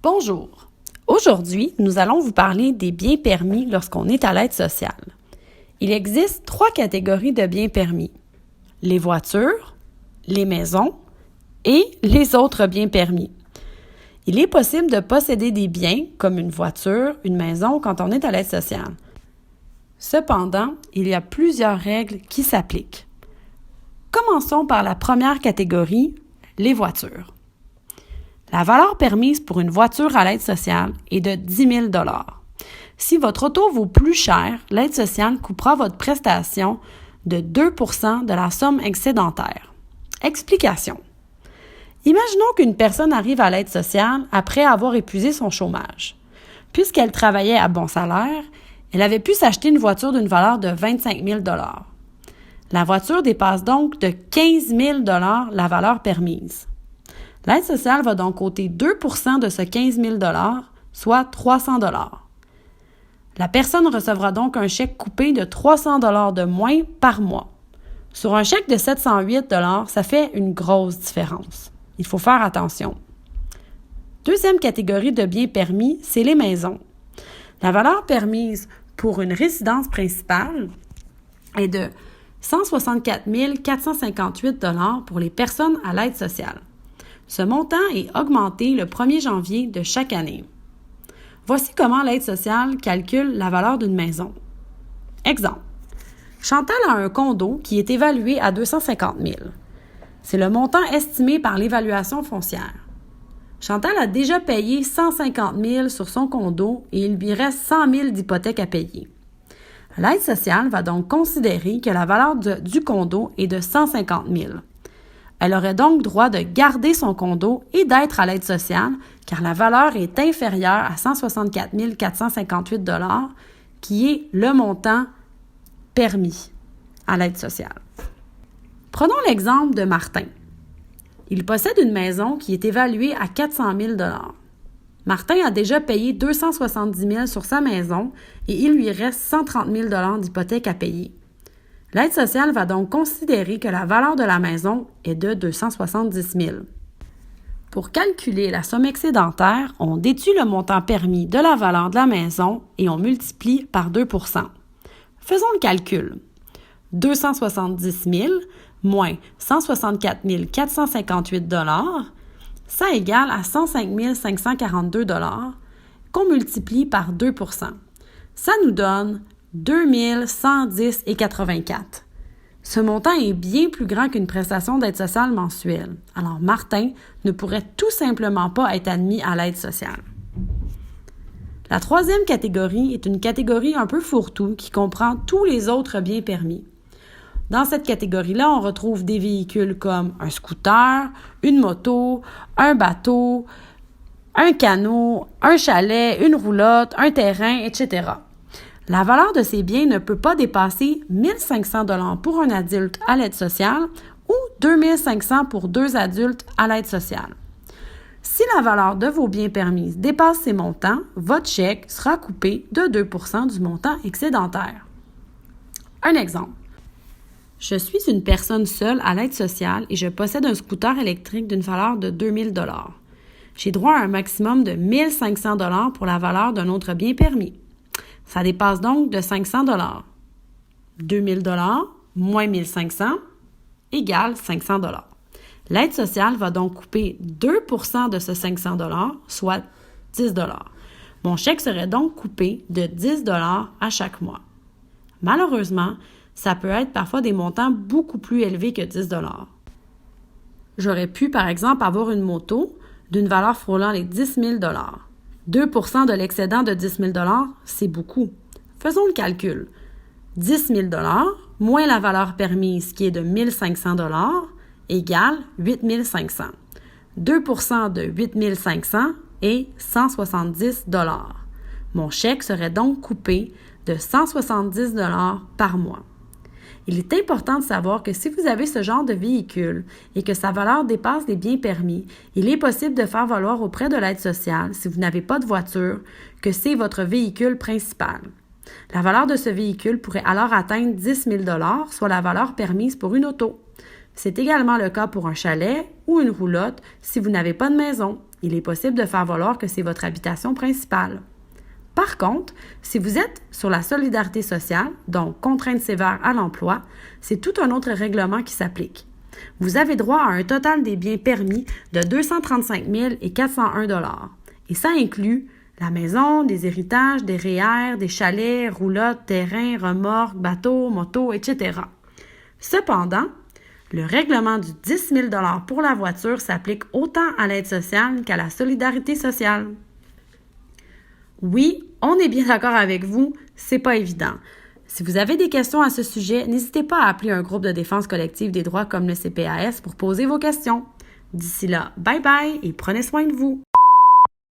Bonjour. Aujourd'hui, nous allons vous parler des biens permis lorsqu'on est à l'aide sociale. Il existe 3 catégories de biens permis: les voitures, les maisons et les autres biens permis. Il est possible de posséder des biens comme une voiture, une maison quand on est à l'aide sociale. Cependant, il y a plusieurs règles qui s'appliquent. Commençons par la première catégorie, les voitures. La valeur permise pour une voiture à l'aide sociale est de 10 000 $. Si votre auto vaut plus cher, l'aide sociale coupera votre prestation de 2 % de la somme excédentaire. Explication. Imaginons qu'une personne arrive à l'aide sociale après avoir épuisé son chômage. Puisqu'elle travaillait à bon salaire, elle avait pu s'acheter une voiture d'une valeur de 25 000 $. La voiture dépasse donc de 15 000 $ la valeur permise. L'aide sociale va donc ôter 2 % de ce 15 000 $, soit 300 $. La personne recevra donc un chèque coupé de 300 $ de moins par mois. Sur un chèque de 708 $, ça fait une grosse différence. Il faut faire attention. Deuxième catégorie de biens permis, c'est les maisons. La valeur permise pour une résidence principale est de 164 458 $ pour les personnes à l'aide sociale. Ce montant est augmenté le 1er janvier de chaque année. Voici comment l'aide sociale calcule la valeur d'une maison. Exemple. Chantal a un condo qui est évalué à 250 000 $. C'est le montant estimé par l'évaluation foncière. Chantal a déjà payé 150 000 $ sur son condo et il lui reste 100 000 $ d'hypothèque à payer. L'aide sociale va donc considérer que la valeur du condo est de 150 000 $. Elle aurait donc droit de garder son condo et d'être à l'aide sociale car la valeur est inférieure à 164 458 $, qui est le montant permis à l'aide sociale. Prenons l'exemple de Martin. Il possède une maison qui est évaluée à 400 000 $. Martin a déjà payé 270 000 $ sur sa maison et il lui reste 130 000 $ d'hypothèque à payer. L'aide sociale va donc considérer que la valeur de la maison est de 270 000 $. Pour calculer la somme excédentaire, on déduit le montant permis de la valeur de la maison et on multiplie par 2 %. Faisons le calcul. 270 000 moins 164 458 $, ça égale à 105 542 $ qu'on multiplie par 2 %. Ça nous donne 2 110,84 $. Ce montant est bien plus grand qu'une prestation d'aide sociale mensuelle. Alors, Martin ne pourrait tout simplement pas être admis à l'aide sociale. La troisième catégorie est une catégorie un peu fourre-tout qui comprend tous les autres biens permis. Dans cette catégorie-là, on retrouve des véhicules comme un scooter, une moto, un bateau, un canot, un chalet, une roulotte, un terrain, etc. La valeur de ces biens ne peut pas dépasser 1 500 $ pour un adulte à l'aide sociale ou 2 500 $ pour 2 adultes à l'aide sociale. Si la valeur de vos biens permis dépasse ces montants, votre chèque sera coupé de 2 % du montant excédentaire. Un exemple. Je suis une personne seule à l'aide sociale et je possède un scooter électrique d'une valeur de 2 000 $. J'ai droit à un maximum de 1 500 $ pour la valeur d'un autre bien permis. Ça dépasse donc de 500 $. 2 000 $ moins 1 500 égale 500 $. L'aide sociale va donc couper 2 % de ce 500 $, soit 10 $. Mon chèque serait donc coupé de 10 $ à chaque mois. Malheureusement, ça peut être parfois des montants beaucoup plus élevés que 10 $. J'aurais pu, par exemple, avoir une moto d'une valeur frôlant les 10 000 $. 2 % de l'excédent de 10 000 $, c'est beaucoup. Faisons le calcul. 10 000 $ moins la valeur permise qui est de 1 500 $ égale 8 500. 2 % de 8 500 est 170 $. Mon chèque serait donc coupé de 170 $ par mois. Il est important de savoir que si vous avez ce genre de véhicule et que sa valeur dépasse les biens permis, il est possible de faire valoir auprès de l'aide sociale, si vous n'avez pas de voiture, que c'est votre véhicule principal. La valeur de ce véhicule pourrait alors atteindre 10 000 $, soit la valeur permise pour une auto. C'est également le cas pour un chalet ou une roulotte si vous n'avez pas de maison. Il est possible de faire valoir que c'est votre habitation principale. Par contre, si vous êtes sur la solidarité sociale, donc contrainte sévère à l'emploi, c'est tout un autre règlement qui s'applique. Vous avez droit à un total des biens permis de 235 401 $. Et ça inclut la maison, des héritages, des REER, des chalets, roulottes, terrains, remorques, bateaux, motos, etc. Cependant, le règlement du 10 000 $ pour la voiture s'applique autant à l'aide sociale qu'à la solidarité sociale. Oui, on est bien d'accord avec vous, c'est pas évident. Si vous avez des questions à ce sujet, n'hésitez pas à appeler un groupe de défense collective des droits comme le CPAS pour poser vos questions. D'ici là, bye bye et prenez soin de vous.